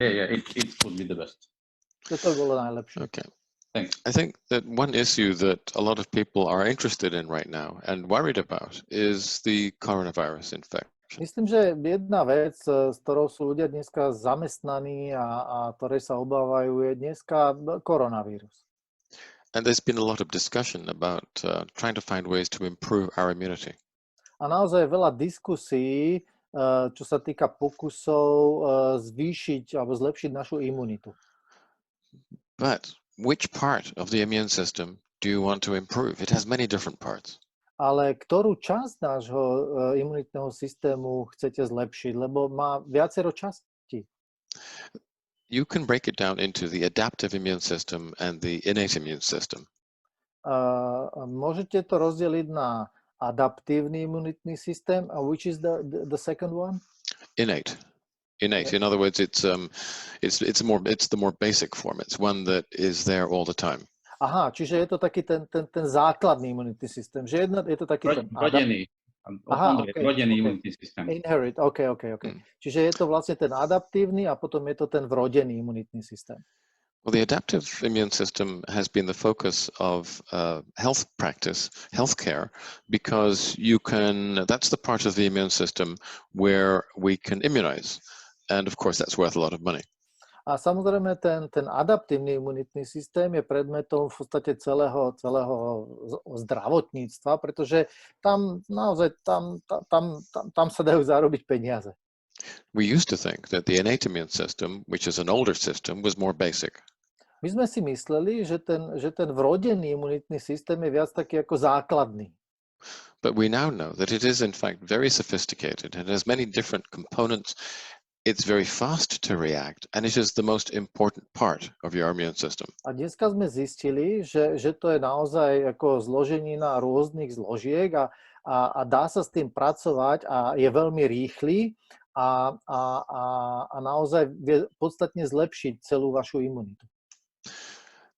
Yeah, it would be the best. To bolo najlepšie. Okay. Thanks. I think that one issue that a lot of people are interested in right now and worried about is the coronavirus infection. Myslím, že jedna vec, s ktorou sú ľudia dneska zamestnaní a ktorej sa obávajú, je dneska koronavírus. And there's been a lot of discussion about trying to find ways to improve our immunity. A naozaj veľa diskusí, čo sa týka pokusov zvýšiť alebo zlepšiť našu imunitu. But which part of the immune system do you want to improve? It has many different parts. Ale ktorú časť nášho imunitného systému chcete zlepšiť? Lebo má viacero častí. You can break it down into the adaptive immune system and the innate immune system. Môžete to rozdeliť na adaptívny imunitný systém, which is the second one? Innate. In other words, it's the more basic form. It's one that is there all the time. Aha, čiže je to taký ten základný imunitný systém. Že je to taký ten Vrodený. Vrodený imunitný systém. Inherit, OK. Čiže je to vlastne ten adaptívny a potom je to ten vrodený imunitný systém. Well, the adaptive immune system has been the focus of health practice, healthcare, because that's the part of the immune system where we can immunize. And of course, that's worth a lot of money. A samozrejme, ten adaptívny imunitný systém je predmetom v podstate celého zdravotníctva, pretože tam naozaj tam sa dajú zarobiť peniaze. We used to think that the innate immune system, which is an older system, was more basic. My sme si mysleli, že ten vrodený imunitný systém je viac taký ako základný. But we now know that it is in fact very sophisticated and has many different components. It's very fast to react, and it is the most important part of your immune system. A dneska sme zistili, že to je naozaj ako zloženina rôznych zložiek a dá sa s tým pracovať a je veľmi rýchly a naozaj vie podstatne zlepšiť celú vašu imunitu.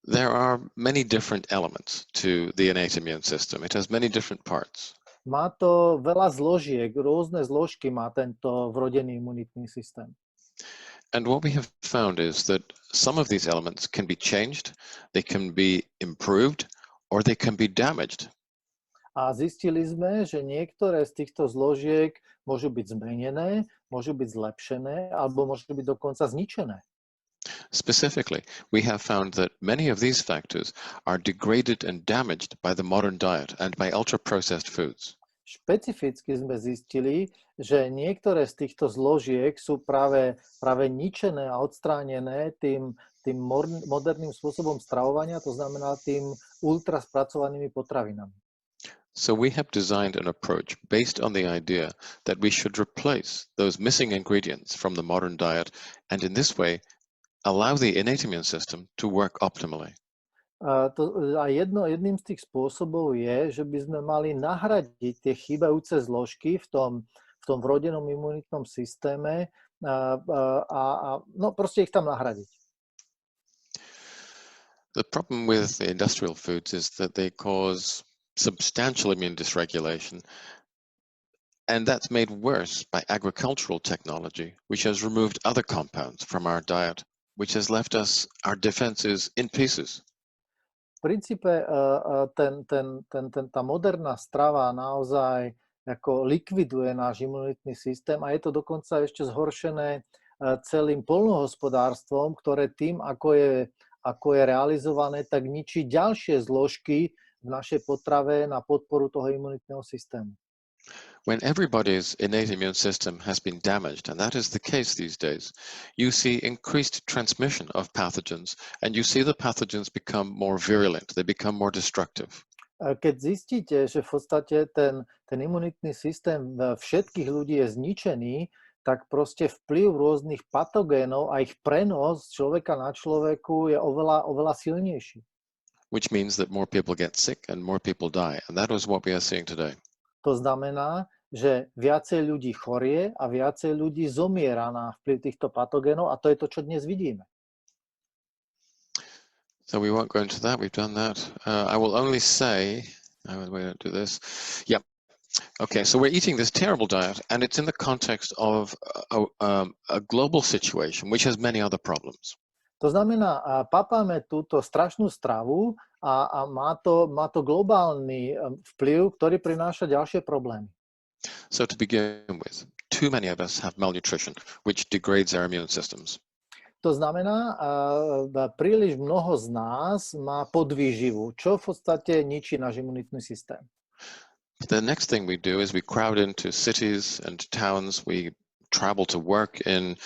There are many different elements to the innate immune system. It has many different parts. Má to veľa zložiek, rôzne zložky má tento vrodený imunitný systém. And what we have found is that some of these elements can be changed, they can be improved, or they can be damaged. A zistili sme, že niektoré z týchto zložiek môžu byť zmenené, môžu byť zlepšené, alebo môžu byť dokonca zničené. Specifically, we have found that many of these factors are degraded and damaged by the modern diet and by ultra-processed foods. Špecificky sme zistili, že niektoré z týchto zložiek sú práve ničené a odstránené tým moderným spôsobom stravovania, to znamená tým ultra spracovanými potravinami. So we have designed an approach based on the idea that we should replace those missing ingredients from the modern diet, and in this way allow the innate immune system to work optimally. Jedným z tých spôsobov je, že by sme mali nahradiť tie chýbajúce zložky v tom vrodenom imunitnom systéme proste ich tam nahradiť. The problem with the industrial foods is that they cause substantial immune dysregulation, and that's made worse by agricultural technology, which has removed other compounds from our diet, which has left us our defenses in pieces. V princípe tá moderná strava naozaj ako likviduje náš imunitný systém a je to dokonca ešte zhoršené celým poľnohospodárstvom, ktoré tým, ako je realizované, tak ničí ďalšie zložky v našej potrave na podporu toho imunitného systému. When everybody's innate immune system has been damaged, and that is the case these days, you see increased transmission of pathogens, and you see the pathogens become more virulent, they become more destructive. Keď zistíte, že v podstate ten imunitný systém všetkých ľudí je zničený, tak proste vplyv rôznych patogénov a ich prenos človeka na človeku je oveľa silnejší. Which means that more people get sick and more people die, and that is what we are seeing today. To znamená, že viacej ľudí chorie a viacej ľudí zomiera na vplyv týchto patogénov a to je to, čo dnes vidíme. So we won't go into that, we've done that. I will only say, we don't do this. Yeah, Okay, so we're eating this terrible diet, and it's in the context of a global situation which has many other problems. To znamená, papáme túto strašnú stravu a má to globálny vplyv, ktorý prináša ďalšie problémy. So to begin with, too many of us have malnutrition, which degrades our immune systems. To znamená, príliš mnoho z nás má podvýživu, čo v podstate ničí náš imunitný systém. The next thing we do is we crowd into cities and towns. We travel to work in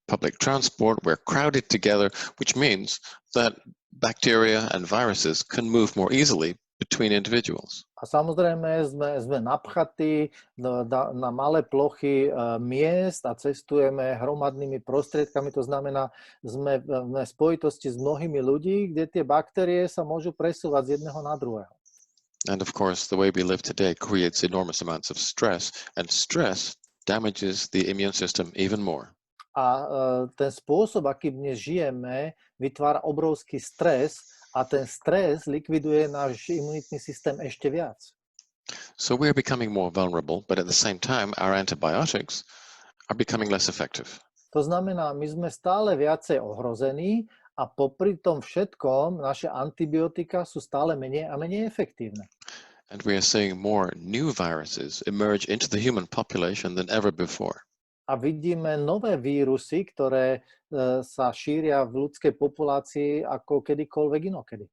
public transport. We're crowded together, which means that bacteria and viruses can move more easily between individuals. A samozrejme sme napchatí na malé plochy miest a cestujeme hromadnými prostriedkami. To znamená, sme v spojitosti s mnohými ľudí, kde tie baktérie sa môžu presúvať z jedného na druhého. And of course, the way we live today creates enormous amounts of stress, and stress damages the immune system even more. A ten spôsob, akým dnes žijeme, vytvára obrovský stres a ten stres likviduje náš imunitný systém ešte viac. So we're becoming more vulnerable, but at the same time, our antibiotics are becoming less effective. To znamená, my sme stále viacej ohrození a popri tom všetkom naše antibiotika sú stále menej a menej efektívne. And we are seeing more new viruses emerge into the human population than ever before. A vidíme nové vírusy, ktoré sa šíria v ľudskej populácii ako kedykoľvek inokedy.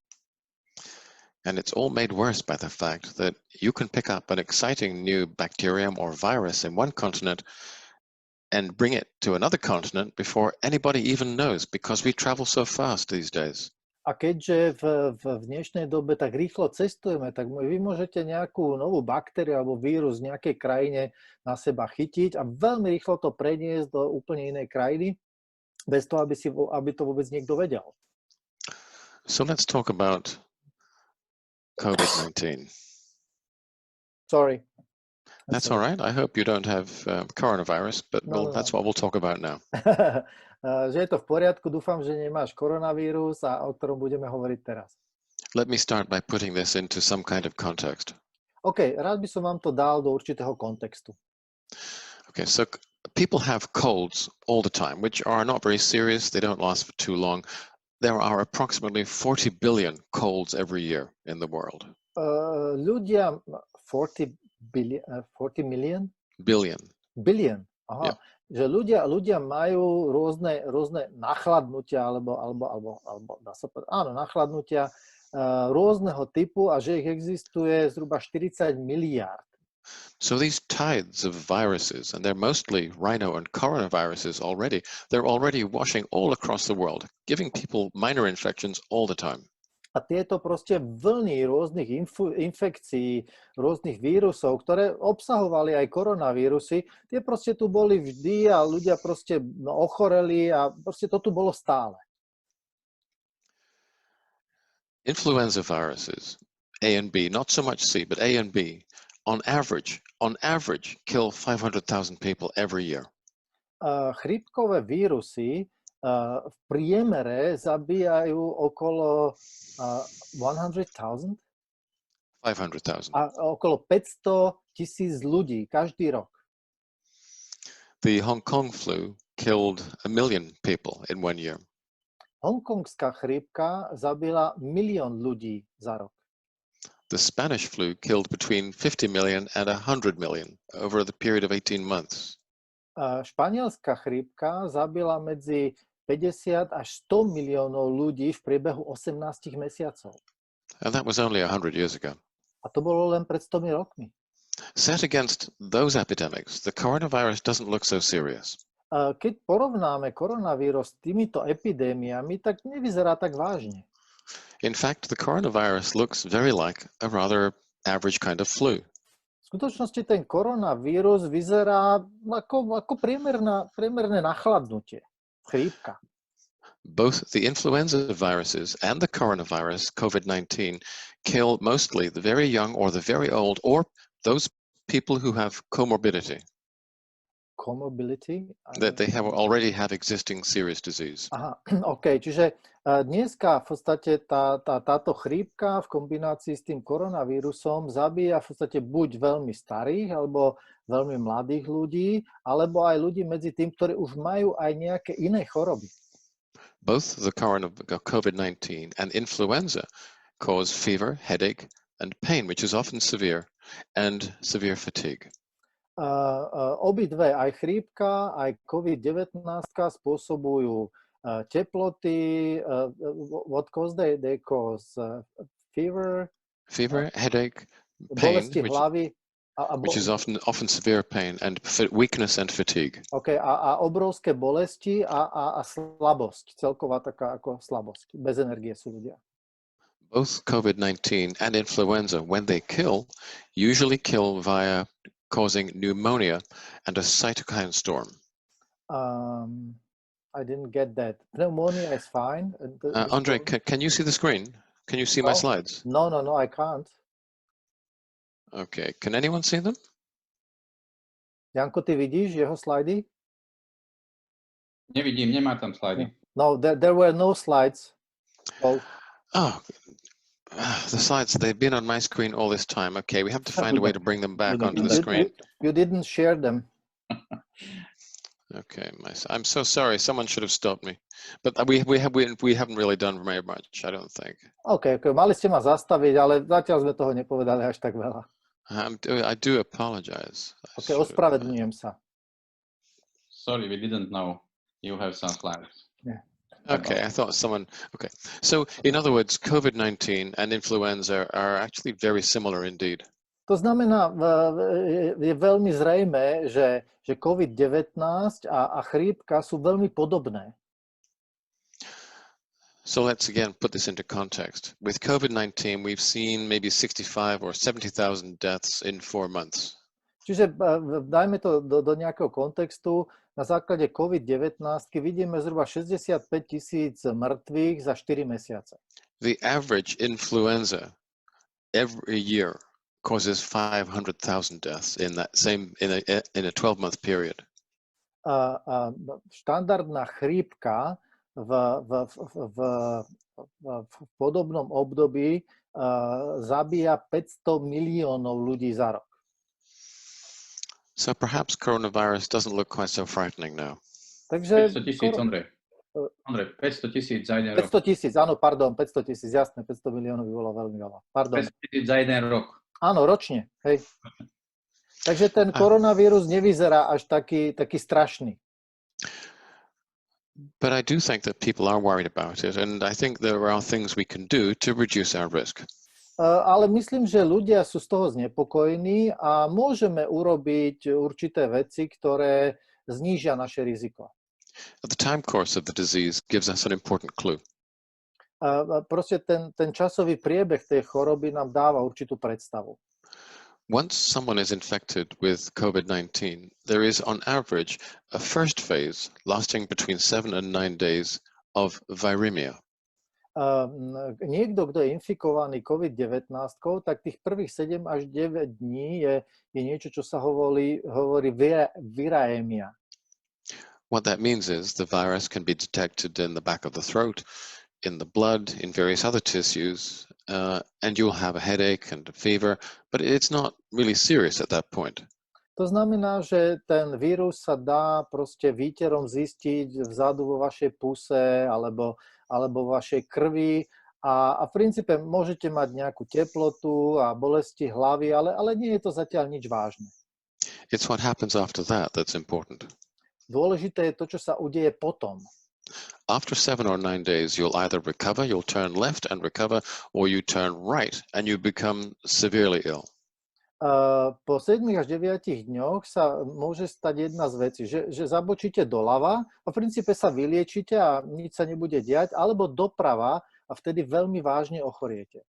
And it's all made worse by the fact that you can pick up an exciting new bacterium or virus in one continent and bring it to another continent before anybody even knows, because we travel so fast these days. A keďže v dnešnej dobe tak rýchlo cestujeme, tak vy môžete nejakú novú baktériu alebo vírus v nejakej krajine na seba chytiť a veľmi rýchlo to preniesť do úplne inej krajiny, bez toho, aby to vôbec niekto vedel. So let's talk about COVID-19. Sorry. That's all right. I hope you don't have coronavirus, but that's what we'll talk about now. Že je to v poriadku, dúfam, že nemáš koronavírus, o ktorom budeme hovoriť teraz. Let me start by putting this into some kind of context. OK, rád by som vám to dal do určitého kontextu. Okay, so people have colds all the time, which are not very serious. They don't last for too long. There are approximately 40 billion colds every year in the world. Ľudia, 40 million? Billion. Aha. Yeah. Že ľudia majú rôzne nachladnutia alebo dá sa povedať, áno, nachladnutia rôzneho typu a že ich existuje zhruba 40 miliárd. So these tides of viruses, and they're mostly rhino and coronaviruses already, they're already washing all across the world, giving people minor infections all the time. A tieto proste vlny rôznych infekcií, rôznych vírusov, ktoré obsahovali aj koronavírusy, tie proste tu boli vždy a ľudia proste ochoreli a proste to tu bolo stále. Influenza viruses, A and B, not so much C, but A and B, on average, kill 500,000 people every year. Chrípkové vírusy v priemere zabíjajú okolo 100,000? 500,000. A okolo 500,000 ľudí každý rok. The Hong Kong flu killed 1 million people in 1 year. Hongkongská chrípka zabila 1 000 000 ľudí za rok. The Spanish flu killed between 50 million and 100 million over the period of 18 months. Španielská chrípka zabila medzi 50 až 100 miliónov ľudí v priebehu 18 mesiacov. And that was only 100 years ago. A to bolo len pred 100 rokmi. Set against those epidemics, the coronavirus doesn't look so serious. Keď porovnáme koronavírus s týmito epidémiami, tak nevyzerá tak vážne. In fact, the coronavirus looks very like a rather average kind of flu. V skutočnosti ten koronavírus vyzerá ako priemerné nachladnutie. Chrípka. Both the influenza viruses and the coronavirus, COVID-19, kill mostly the very young or the very old or those people who have comorbidity. comorbidity? That they already have existing serious disease. Aha, OK, čiže dneska v podstate táto chrípka v kombinácii s tým koronavírusom zabíja v podstate buď veľmi starých alebo veľmi mladých ľudí, alebo aj ľudí medzi tým, ktorí už majú aj nejaké iné choroby. Both the COVID-19 and influenza cause fever, headache, and pain, which is often severe, and severe fatigue. Obidve, aj chrípka, aj COVID-19 spôsobujú teploty, what cause they cause fever, headache, pain, bolesti hlavy, which is often severe pain, and weakness and fatigue. Okay, a obrovské bolesti a slabosť, celková taká ako slabosť, bez energie sú ľudia. Both COVID-19 and influenza, when they kill, usually kill via causing pneumonia and a cytokine storm. I didn't get that. Pneumonia is fine. Andre, can you see the screen? Can you see my slides? No, I can't. Okay, can anyone see them? Janko, ty vidíš jeho slajdy? Nevidím, nemá tam slajdy. No, there were no slides. Oh, the slides, they've been on my screen all this time. Okay, we have to find a way to bring them back onto the screen. You didn't share them. Okay, I'm so sorry. Someone should have stopped me. But we haven't really done very much, I don't think. Okay, mali ste ma zastaviť, ale zatiaľ sme toho nepovedali až tak veľa. I do apologize. Okay, ospravedlňujem sa. Sorry, we didn't know you have some slides. Yeah. Okay, I thought someone. Okay, so in other words, COVID-19 and influenza are actually very similar indeed. To znamená, je veľmi zrejmé, že COVID-19 a chrípka sú veľmi podobné. So let's again put this into context. With COVID-19, we've seen maybe 65 or 70,000 deaths in 4 months. Čiže dajme to do nejakého kontextu. Na základe COVID-19 vidíme zhruba 65,000 mŕtvych za 4 mesiace. The average influenza every year causes 500,000 deaths in that same in a 12-month period. Štandardná chrípka v podobnom období zabíja 500 miliónov ľudí za rok. So perhaps coronavirus doesn't look quite so frightening now. Takže 500,000, Ondrej, 500,000 za jeden rok. 500,000, áno, pardon, 500,000, jasné, 500 miliónov by bolo veľmi veľa. Pardon. 500,000 za jeden rok. Áno, ročne, hej. Takže ten koronavírus nevyzerá až taký strašný. But I do think that people are worried about it, and I think there are things we can do to reduce our risk. Ale myslím, že ľudia sú z toho znepokojení a môžeme urobiť určité veci, ktoré znížia naše riziko. The time course of the disease gives us an important clue. Proste ten časový priebeh tej choroby nám dáva určitú predstavu. Once someone is infected with COVID-19, there is on average a first phase lasting between 7 and 9 days of viremia. Niekto, kto je infikovaný COVID-19, tak tých prvých 7 až 9 dní je niečo, čo sa hovorí viremia. What that means is the virus can be detected in the back of the throat, in the blood, in various other tissues, and you'll have a headache and a fever, but it's not really serious at that point. To znamená, že ten vírus sa dá proste výterom zistiť vzadu vo vašej puse alebo vo vašej krvi a v princípe môžete mať nejakú teplotu a bolesti hlavy, ale nie je to zatiaľ nič vážne. It's what happens after that that's important. Dôležité je to, čo sa udeje potom. After 7 or 9 days, you'll either recover, you'll turn left and recover, or you turn right and you become severely ill. Po 7 až 9 dňoch sa môže stať jedna z vecí, že zabočíte doľava a v princípe sa vyliečite a nič sa nebude diať, alebo doprava a vtedy veľmi vážne ochoriete.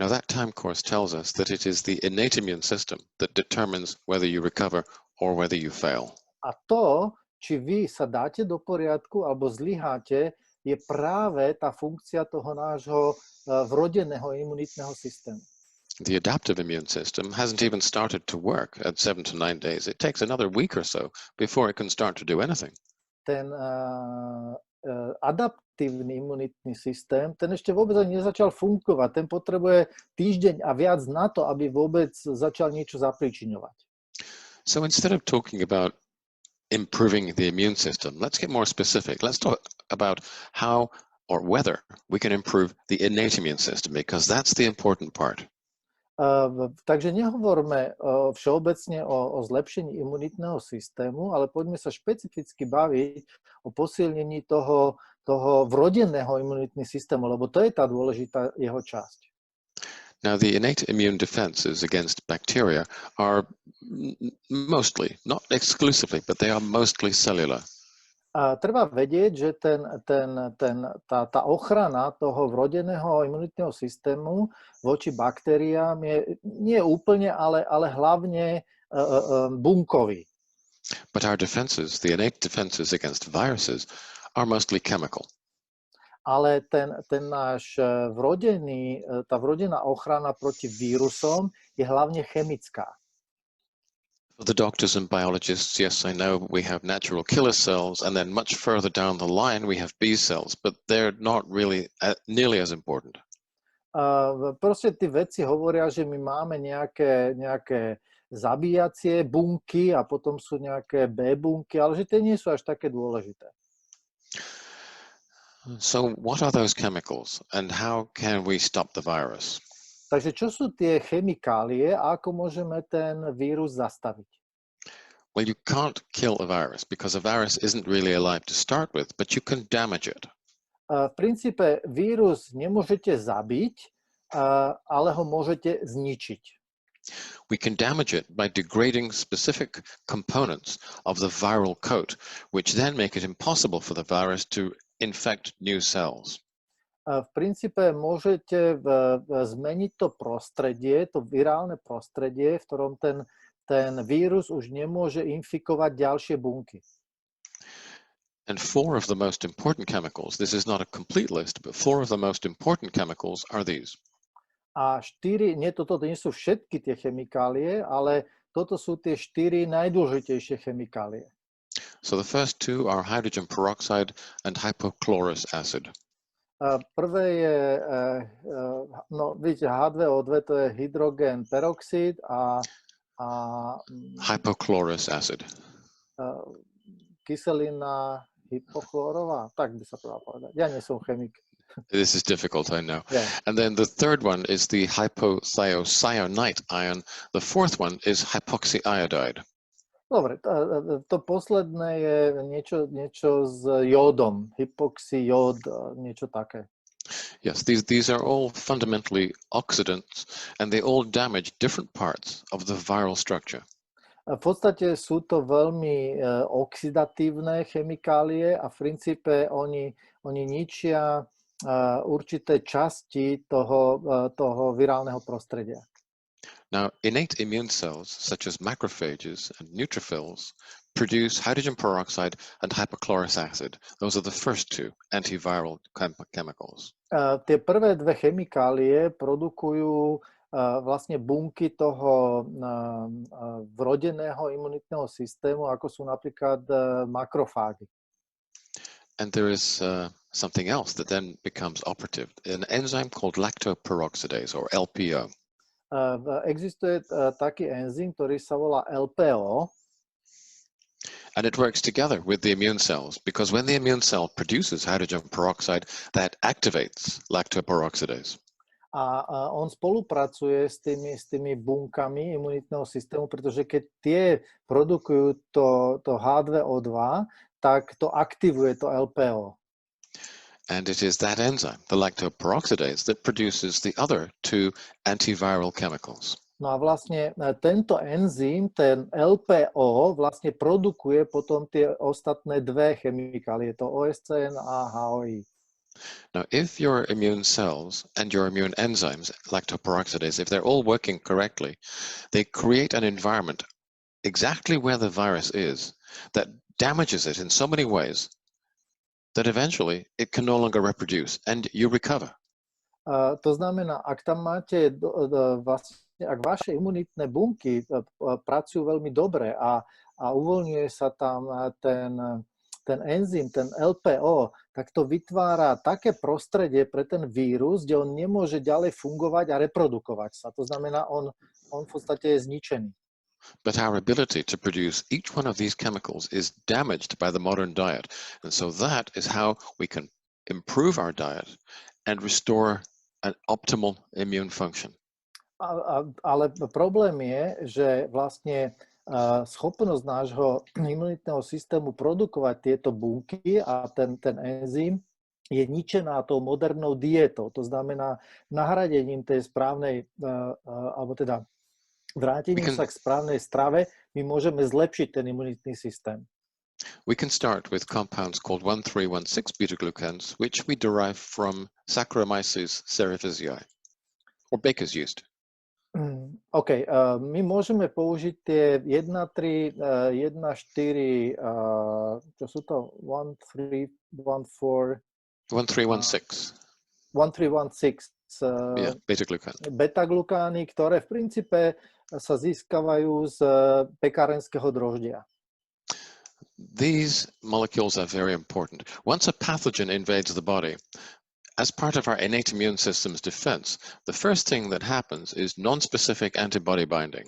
Now that time course tells us that it is the innate immune system that determines whether you recover or whether you fail. A to, či vy sa dáte do poriadku alebo zlyháte, je práve tá funkcia toho nášho vrodeného imunitného systému. The adaptive immune system hasn't even started to work at 7 to 9 days. It takes another week or so before it can start to do anything. Ten adaptívny imunitný systém, ten ešte vôbec ani nezačal fungovať. Ten potrebuje týždeň a viac na to, aby vôbec začal niečo zapríčiňovať. So instead of talking about improving the immune system, let's get more specific. Let's talk about how or whether we can improve the innate immune system, because that's the important part. Takže nehovorme všeobecne o zlepšení imunitného systému, ale poďme sa špecificky baviť o posilnení toho vrodeného imunitného systému, lebo to je tá dôležitá jeho časť. Now, the innate immune defenses against bacteria are mostly, not exclusively, but they are mostly cellular. A treba vedieť, že tá ochrana toho vrodeného imunitného systému voči baktériám je nie úplne, ale hlavne bunkový. But our defenses, the innate defenses against viruses, are mostly chemical. Ale tá vrodená ochrana proti vírusom je hlavne chemická. For the doctors and biologists, yes, I know we have natural killer cells, and then much further down the line we have B cells, but they're not really nearly as important. Proste tí vedci hovoria, že my máme nejaké zabíjacie bunky a potom sú nejaké B bunky, ale že tie nie sú až také dôležité. So what are those chemicals, and how can we stop the virus? Takže čo sú tie chemikálie a ako môžeme ten vírus zastaviť? Well, you can't kill a virus because a virus isn't really alive to start with, but you can damage it. V princípe vírus nemôžete zabiť, ale ho môžete zničiť. We can damage it by degrading specific components of the viral coat, which then make it impossible for the virus to infect new cells. V princípe môžete zmeniť to prostredie, to virálne prostredie, v ktorom ten vírus už nemôže infikovať ďalšie bunky. And 4 of the most important chemicals, this is not a complete list, but 4 of the most important chemicals are these. A toto nie sú všetky tie chemikálie, ale toto sú tie 4 najdôležitejšie chemikálie. So the first 2 are hydrogen peroxide and hypochlorous acid. Prvé je, vidíte, H2O2, to je hydrogen peroxid a hypochlorous acid. Kyselina hypochlorová, tak by sa to dalo povedať. Ja nie som chemik. This is difficult, I know. Yeah. And then the third one is the hypocyanate ion. The fourth one is hypoxyiodide. Dobre, to posledné je niečo s jódom, hypoxyjód, niečo také. Yes, these are all fundamentally oxidants, and they all damage different parts of the viral structure. V podstate sú to veľmi oxidatívne chemikálie a v princípe oni ničia určité časti toho virálneho prostredia. Now, innate immune cells, such as macrophages and neutrophils, produce hydrogen peroxide and hypochlorous acid. Those are the first 2 antiviral chemicals. Tie prvé 2 chemikálie produkujú vlastne bunky toho vrodeného imunitného systému, ako sú napríklad makrofágy. And there is something else that then becomes operative, an enzyme called lactoperoxidase, or LPO. Existuje taký enzym, ktorý sa volá LPO. And it works together with the immune cells, because when the immune cell produces hydrogen peroxide, that activates lactoperoxidase. A on spolupracuje s tými bunkami imunitného systému, pretože keď tie produkujú to H2O2, tak to aktivuje to LPO. And it is that enzyme, the lactoperoxidase, that produces the other 2 antiviral chemicals. No a vlastne tento enzym, ten LPO, vlastne produkuje potom tie ostatné 2 chemikálie, to OSCN a HOI. Now, if your immune cells and your immune enzymes, lactoperoxidase, if they're all working correctly, they create an environment exactly where the virus is that damages it in so many ways that eventually it can no longer reproduce and you recover. To znamená, ak tam máte vlastne, ak vaše imunitné bunky pracujú veľmi dobre a uvoľňuje sa tam ten enzym, ten LPO, tak to vytvára také prostredie pre ten vírus, kde on nemôže ďalej fungovať a reprodukovať sa. To znamená, on v podstate je zničený. But our ability to produce each one of these chemicals is damaged by the modern diet. And so that is how we can improve our diet and restore an optimal immune function. Ale problém je, že vlastne schopnosť nášho imunitného systému produkovať tieto bunky a ten enzym je ničená tou modernou diétou. To znamená nahradením tej správnej, alebo teda vrátením sa k správnej strave, my môžeme zlepšiť ten imunitný systém. We can start with compounds called 1316 beta-glucans, which we derive from Saccharomyces cerevisiae, or baker's yeast. OK, my môžeme použiť tie 1,3, 1,4, čo sú to? 1,3,1,4... 1316. 1316. Yeah, beta-glucan. Beta-glukány, ktoré v princípe sa získavajú z pekárenského droždia. These molecules are very important. Once a pathogen invades the body, as part of our innate immune system's defense, the first thing that happens is non-specific antibody binding.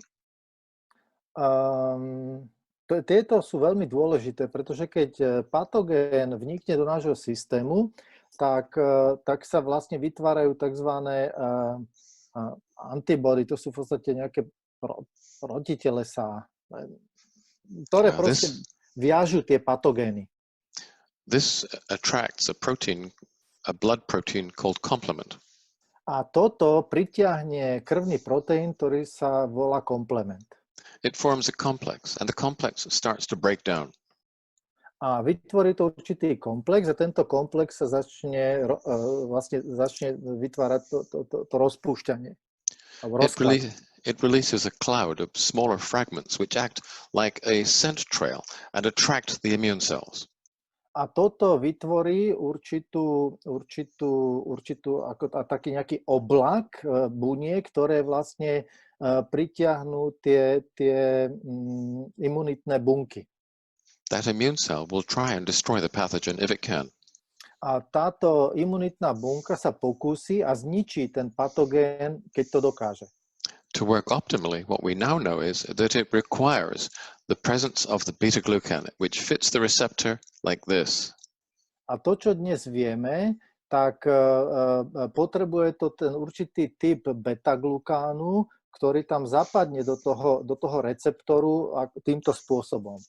Tieto sú veľmi dôležité, pretože keď patogén vnikne do nášho systému, tak sa vlastne vytvárajú tzv. Antibody, to sú v podstate nejaké protitelesá, ktoré proste viažu tie patogény. This attracts a blood protein called complement. A toto pritiahne krvný proteín, ktorý sa volá komplement. It forms a complex, and the complex starts to break down. A vytvorí to určitý komplex a tento komplex sa začne vytvárať to rozpúšťanie. It releases a cloud of smaller fragments which act like a scent trail and attract the immune cells. A toto vytvorí určitú ako taký nejaký oblak buniek, ktoré vlastne pritiahnú tie imunitné bunky. That immune cell will try and destroy the pathogen if it can. A táto imunitná bunka sa pokúsi a zničí ten patogén, keď to dokáže. To work optimally, what we now know is that it requires the presence of the beta-glucan, which fits the receptor like this. A to, čo dnes vieme, tak potrebuje to ten určitý typ beta-glukánu, ktorý tam zapadne do toho receptoru týmto spôsobom.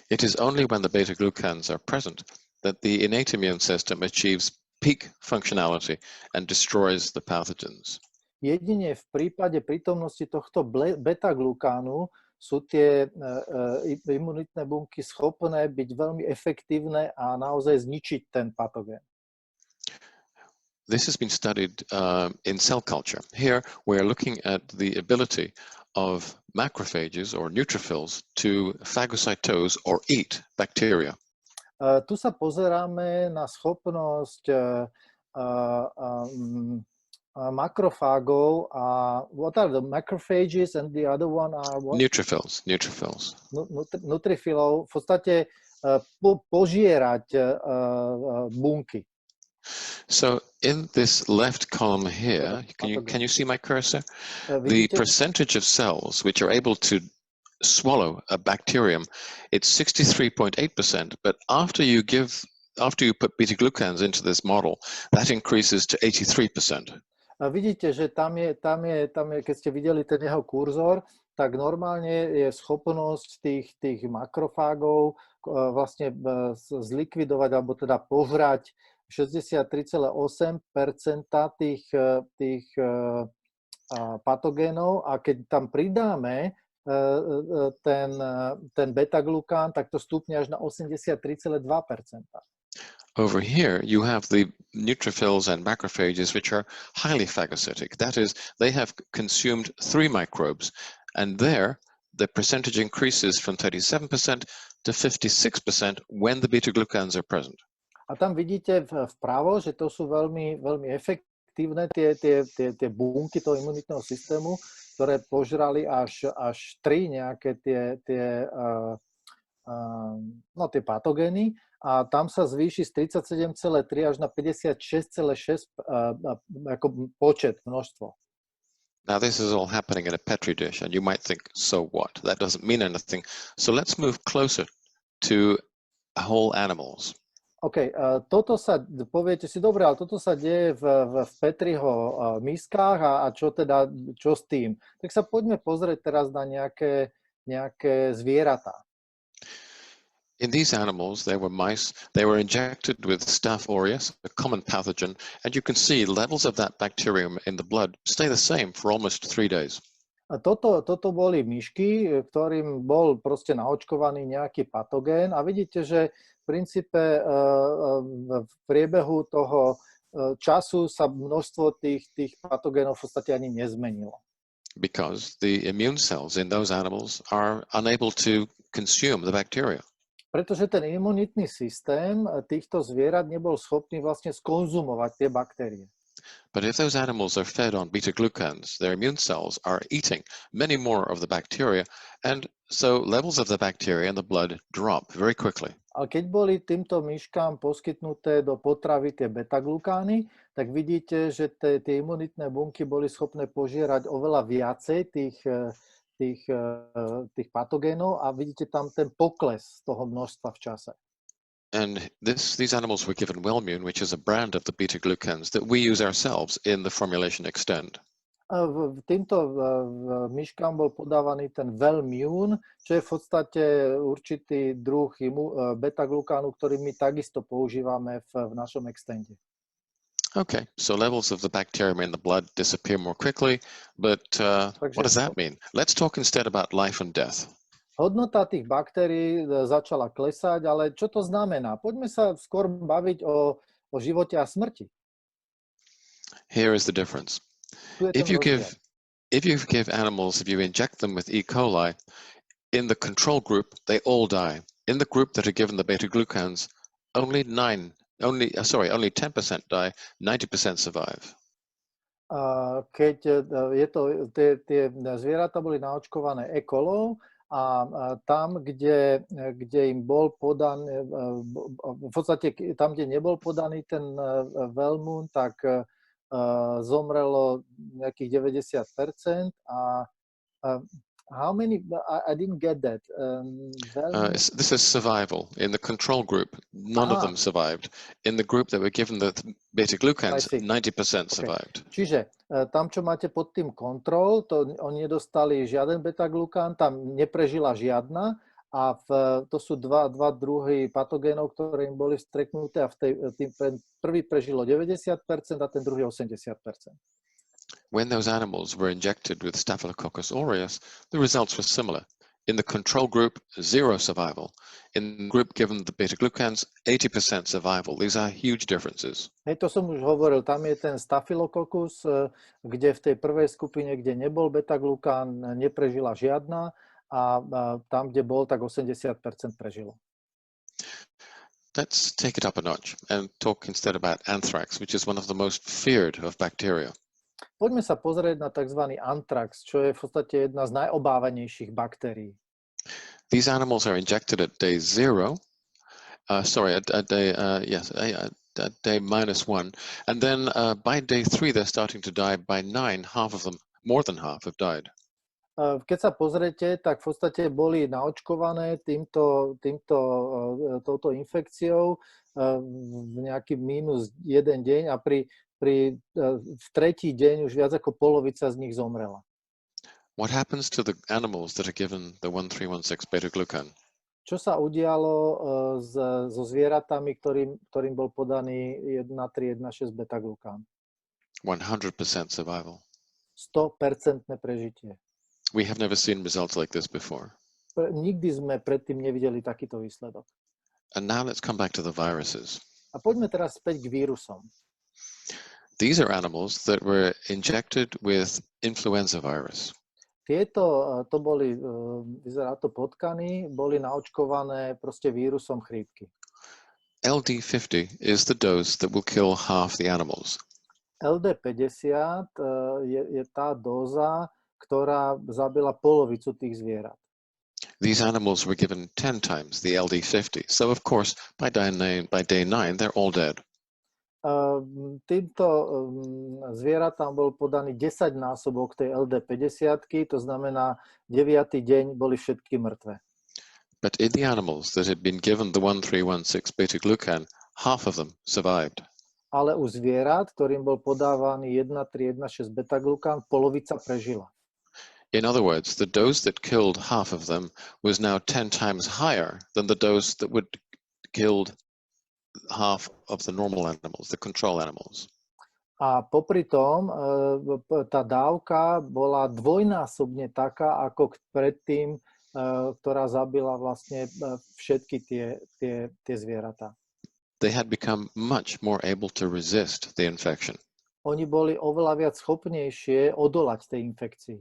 It is only when the beta-glucans are present that the innate immune system achieves peak functionality and destroys the pathogens. Jedine v prípade prítomnosti tohto beta-glukánu sú tie imunitné bunky schopné byť veľmi efektívne a naozaj zničiť ten patogén. This has been studied in cell culture. Here we are looking at the ability of macrophages or neutrophils to phagocytose or eat bacteria. Tu sa pozeráme na schopnosť macrophagov a what are the macrophages and the other one are what? Neutrophils. Nutrifilov, v podstate požierať bunky. So in this left column here, can you see my cursor? The percentage of cells which are able to swallow a bacterium, it's 63.8%, but after you put beta-glucans into this model, that increases to 83%. Vidíte, že tam je, keď ste videli ten jeho kurzor, tak normálne je schopnosť tých makrofágov vlastne zlikvidovať, alebo teda požrať 63,8% tých patogénov, a keď tam pridáme ten beta-glukán, tak to stúpne až na 83,2%. Over here, you have the neutrophils and macrophages, which are highly phagocytic. That is, they have consumed 3 microbes, and there, the percentage increases from 37% to 56% when the beta-glucans are present. A tam vidíte vpravo, že to sú veľmi, veľmi efektívne efektívne tie bunky toho imunitného systému, ktoré požrali až 3 nejaké tie patogény a tam sa zvýši z 37,3 až na 56,6 ako počet, množstvo. Now, this is all happening in a petri dish, and you might think, so what? That doesn't mean anything. So let's move closer to whole animals. OK, toto sa, poviete si, dobre, ale toto sa deje v Petriho miskách a čo s tým? Tak sa poďme pozrieť teraz na nejaké zvieratá. In these animals, there were mice. They were injected with Staph aureus, a common pathogen, and you can see levels of that bacterium in the blood stay the same for almost 3 days. A toto boli myšky, ktorým bol proste naočkovaný nejaký patogén a vidíte, že v princípe v priebehu toho času sa množstvo tých patogénov v podstate ani nezmenilo. Because the immune cells in those animals are unable to consume the bacteria. Pretože ten imunitný systém týchto zvierat nebol schopný vlastne skonzumovať tie baktérie. But if those animals are fed on beta-glucans, their immune cells are eating many more of the bacteria, and so levels of the bacteria in the blood drop very quickly. Ale keď boli týmto myškám poskytnuté do potravy tie beta-glukány, tak vidíte, že tie imunitné bunky boli schopné požierať oveľa viacej tých patogénov a vidíte tam ten pokles toho množstva v čase. And these animals were given Wellmune, which is a brand of the beta-glucans that we use ourselves in the formulation Extend. Týmto myškám bol podávaný ten Wellmune, čo je v podstate určitý druh beta-glukánu, ktorý my takisto používame v našom Extende. Okay, so levels of the bacterium in the blood disappear more quickly, but what does that mean? Let's talk instead about life and death. Hodnota tých baktérií začala klesať, ale čo to znamená? Poďme sa skôr baviť o živote a smrti. Here is the difference. If you give animals, if you inject them with E. coli, in the control group, they all die. In the group that are given the beta-glucans, only 10% die, 90% survive. Keď tie zvieratá boli naočkované E. coli, a tam, kde im bol podaný, v podstate tam, kde nebol podaný ten Wellmune, tak zomrelo nejakých 90%. A how many? I didn't get that. This is survival. In the control group, none of them survived. In the group that were given the beta-glucans, 90% survived. Okay. Čiže tam, čo máte pod tým kontrol, to oni nedostali žiaden beta-glukán, tam neprežila žiadna a to sú dva druhy patogénov, ktoré im boli vstreknuté a ten prvý prežilo 90% a ten druhý 80%. When those animals were injected with Staphylococcus aureus, the results were similar. In the control group, 0 survival. In the group given the beta-glucans, 80% survival. These are huge differences. To som už hovoril, tam je ten Staphylococcus, kde v tej prvej skupine, kde nebol beta-glukán, neprežila žiadna a tam, kde bol, tak 80% prežilo. Let's take it up a notch and talk instead about anthrax, which is one of the most feared of bacteria. Poďme sa pozrieť na tzv. Anthrax, čo je v podstate jedna z najobávanejších baktérií. These animals are injected at day 0, at day -1, and then by day 3 they're starting to die. By 9, half of them, more than half, have died. Keď sa pozriete, tak v podstate boli naočkované touto infekciou v nejaký -1 deň a v tretí deň už viac ako polovica z nich zomrela. What happens to the animals that are given the 1316 beta-glucan? Čo sa udialo so zvieratami, ktorým bol podaný 1316 beta-glukán? 100% survival. 100% prežitie. We have never seen results like this before. Nikdy sme predtým nevideli takýto výsledok. And now let's come back to the viruses. A poďme teraz späť k vírusom. These are animals that were injected with influenza virus. To boli, vyzerá to potkany, boli naočkované proste vírusom chrípky. LD50 is the dose that will kill half the animals. LD50 je tá dóza, ktorá zabila polovicu tých zvierat. These animals were given 10 times the LD50. So, of course, by day 9, they're all dead. Týmto zvieratám bol podaný 10 násobok tej LD50, to znamená 9. deň boli všetky mŕtve. But in the animals that had been given the 1316 beta-glucan, half of them survived. Ale u zvierat, ktorým bol podávaný 1316 beta-glukan, polovica prežila. In other words, the dose that killed half of them was now 10 times higher than the dose that would killed half of the normal animals, the control animals. A popri tom tá dávka bola dvojnásobne taká, ako predtým, ktorá zabila vlastne všetky tie zvieratá. They had become much more able to resist the infection. Oni boli oveľa viac schopnejšie odolať tej infekcii.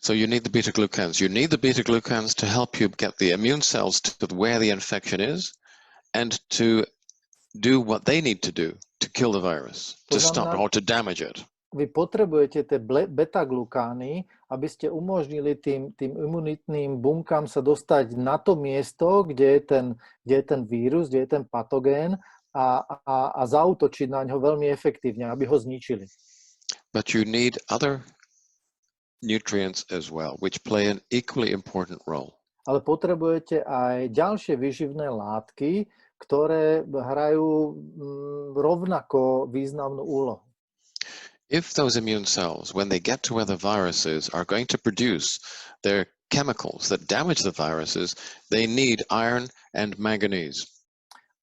So you need the beta-glucans. You need the beta-glucans to help you get the immune cells to where the infection is and to do what they need to do to kill the virus, to stop or to damage it. Vy potrebujete tie beta-glukány, aby ste umožnili tým imunitným bunkám sa dostať na to miesto, kde je ten vírus, kde je ten patogén a zaútočiť na ňo veľmi efektívne, aby ho zničili. But you need other nutrients as well, which play an equally important role. Ale potrebujete aj ďalšie výživné látky, ktoré hrajú rovnako významnú úlohu. If those immune cells, when they get to where the virus is, are going to produce their chemicals that damage the viruses, they need iron and manganese.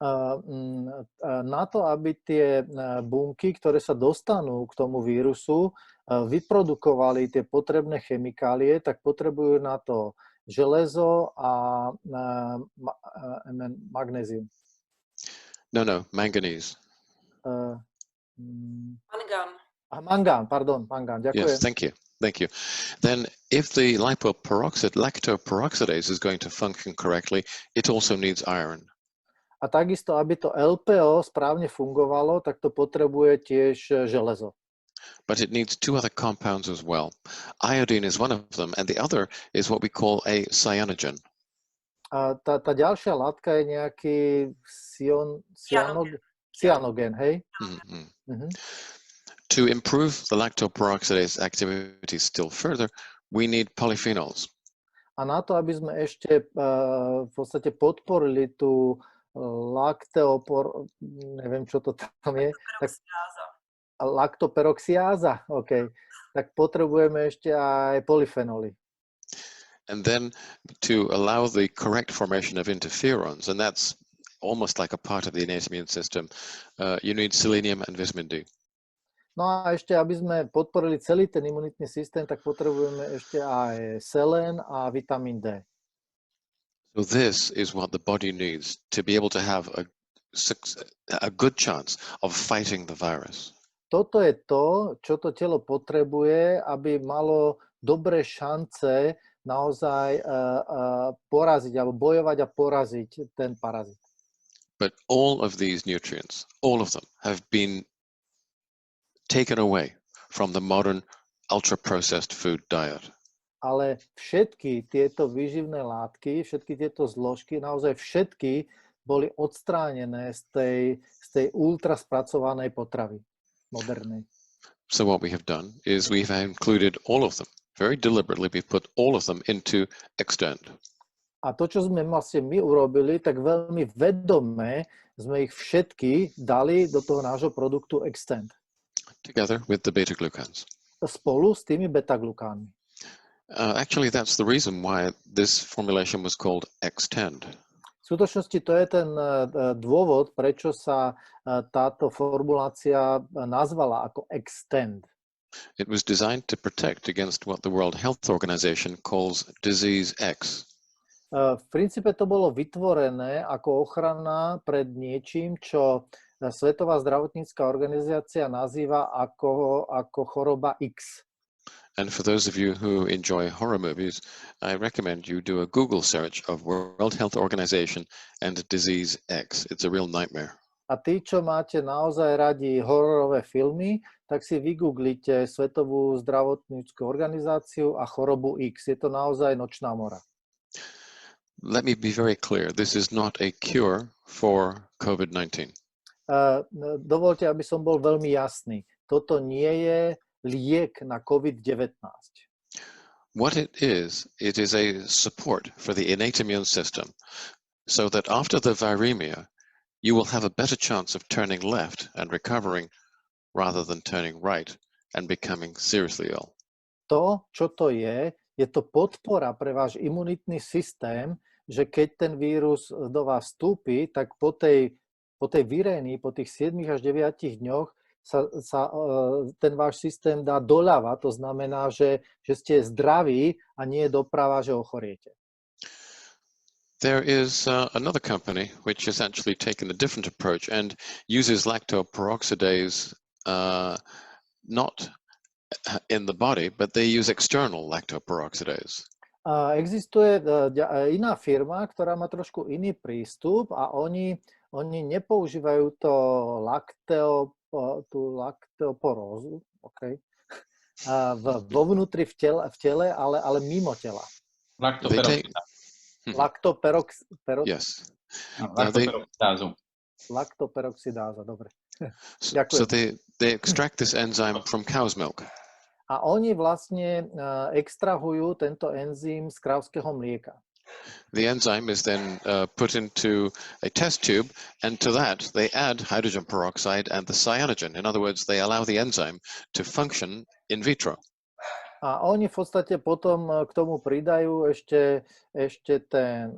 Na to, aby tie bunky, ktoré sa dostanú k tomu vírusu, vyprodukovali tie potrebné chemikálie, tak potrebujú na to železo a magnézium. No, manganese. Mangán, ďakujem. Yes, thank you. Then if the lactoperoxidase is going to function correctly, it also needs iron. A takisto, aby to LPO správne fungovalo, tak to potrebuje tiež železo. But it needs two other compounds as well. Iodine is one of them, and the other is what we call a cyanogen. A tá ďalšia látka je nejaký cyanogen, hej? Mm-hmm. Mm-hmm. To improve the lactoperoxidase activity still further, we need polyphenols. A na to, aby sme ešte v podstate podporili tú neviem, čo to tam je. Laktoperoxiáza, OK. Tak potrebujeme ešte aj polyfenoly. And then to allow the correct formation of interferons, and that's almost like a part of the innate immune system, you need selenium and vitamin D. No a ešte, aby sme podporili celý ten imunitný systém, tak potrebujeme ešte aj selén a vitamín D. So this is what the body needs to be able to have a good chance of fighting the virus. Toto je to, čo to telo potrebuje, aby malo dobré šance naozaj poraziť alebo bojovať a poraziť ten parazit. But all of these nutrients, all of them have been taken away from the modern ultra-processed food diet. Ale všetky tieto výživné látky, všetky tieto zložky, naozaj všetky boli odstránené z tej ultra spracovanej potravy modernej. So what we have done is we've included all of them. Very deliberately we've put all of them into Extend. A to, čo sme vlastne my urobili, tak veľmi vedome sme ich všetky dali do toho nášho produktu Extend. Together with the beta-glucans. Spolu s tými beta-glukánmi. Actually, that's the reason why this formulation was called Extend. V skutočnosti to je ten dôvod, prečo sa táto formulácia nazvala ako Extend. It was designed to protect against what the World Health Organization calls disease X. V princípe to bolo vytvorené ako ochrana pred niečím, čo Svetová zdravotnícka organizácia nazýva ako choroba X. And for those of you who enjoy horror movies, I recommend you do a Google search of World Health Organization and disease X. It's a real nightmare. A tí, čo máte naozaj radi hororové filmy, tak si vygooglite Svetovú zdravotnícku organizáciu a chorobu X. Je to naozaj nočná mora. Let me be very clear. This is not a cure for COVID-19. Dovolte, aby som bol veľmi jasný. Toto nie je liek na COVID-19. What it is a support for the innate immune system so that after the viremia, you will have a better chance of turning left and recovering rather than turning right and becoming seriously ill. To, čo to je to podpora pre váš imunitný systém, že keď ten vírus do vás vstúpi, tak po tej virénii, po tých 7 až 9 dňoch sa ten váš systém dá doľava. To znamená, že ste zdraví a nie doprava, že ochoriete. There is another company which has actually taken a different approach and uses lactoperoxidase not in the body, but they use external lactoperoxidase. Existuje iná firma, ktorá má trošku iný prístup a oni nepoužívajú tú laktoporózu, okay, vo vnútri v tele, ale mimo tela. Yes. Laktoperoxidáza, dobre. So they extract this enzyme from cow's milk. A oni vlastne extrahujú tento enzym z krávskeho mlieka. The enzyme is then put into a test tube, and to that they add hydrogen peroxide and the cyanogen. In other words, they allow the enzyme to function in vitro. A oni v podstate potom k tomu pridajú ešte ten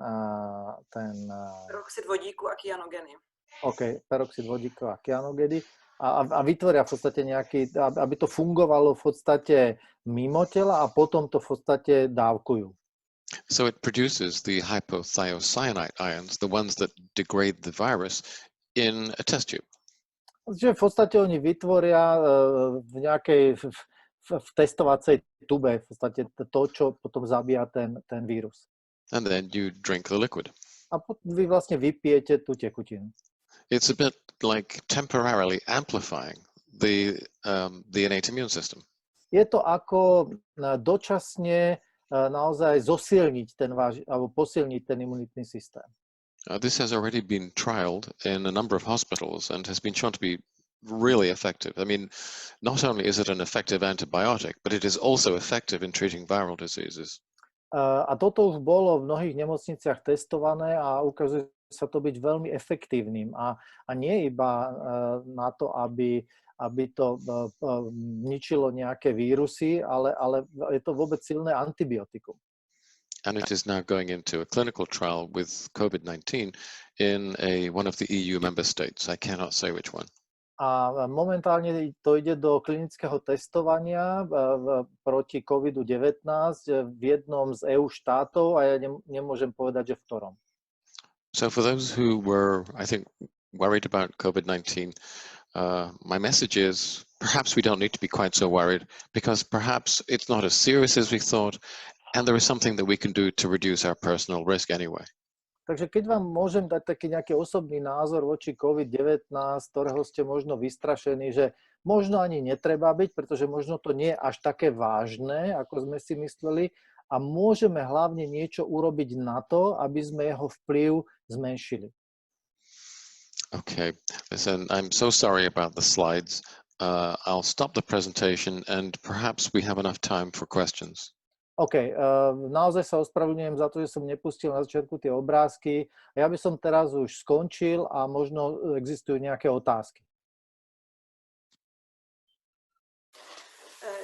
peroxid vodíku a kyanogeny. OK, peroxid vodíku a kyanogeny. A vytvoria v podstate nejaký, aby to fungovalo v podstate mimo tela a potom to v podstate dávkujú. So it produces the hypothiocyanate ions, the ones that degrade the virus, in a test tube. Čiže v podstate oni vytvoria v nejakej v testovacej tube v podstate to, čo potom zabíja ten vírus. And then you drink the liquid. A vy vlastne vypijete tú tekutinu. It's a bit like temporarily amplifying the innate immune system. Je to ako dočasne naozaj zosilniť ten váš, alebo posilniť ten imunitný systém. This has already been trialed in a number of hospitals and has been shown to be really effective. I mean, not only is it an effective antibiotic, but it is also effective in treating viral diseases. A toto už bolo v mnohých nemocniciach testované a ukazuje sa to byť veľmi efektívnym a nie iba na to, aby to ničilo nejaké vírusy, ale je to vôbec silné antibiotikum. And it is now going into a clinical trial with COVID-19 in one of the EU member states. I cannot say which one. A momentálne to ide do klinického testovania proti COVID-19 v jednom z EU štátov a ja nemôžem povedať, že v ktorom. So for those who were, I think, worried about COVID-19, my message is perhaps we don't need to be quite so worried because perhaps it's not as serious as we thought and there is something that we can do to reduce our personal risk anyway. Takže keď vám môžem dať taký nejaký osobný názor voči COVID-19, ktorého ste možno vystrašení, že možno ani netreba byť, pretože možno to nie je až také vážne, ako sme si mysleli, a môžeme hlavne niečo urobiť na to, aby sme jeho vplyv zmenšili. Okay, listen, I'm so sorry about the slides. I'll stop the presentation and perhaps we have enough time for questions. OK, naozaj sa ospravedlňujem za to, že som nepustil na začiatku tie obrázky. Ja by som teraz už skončil a možno existujú nejaké otázky.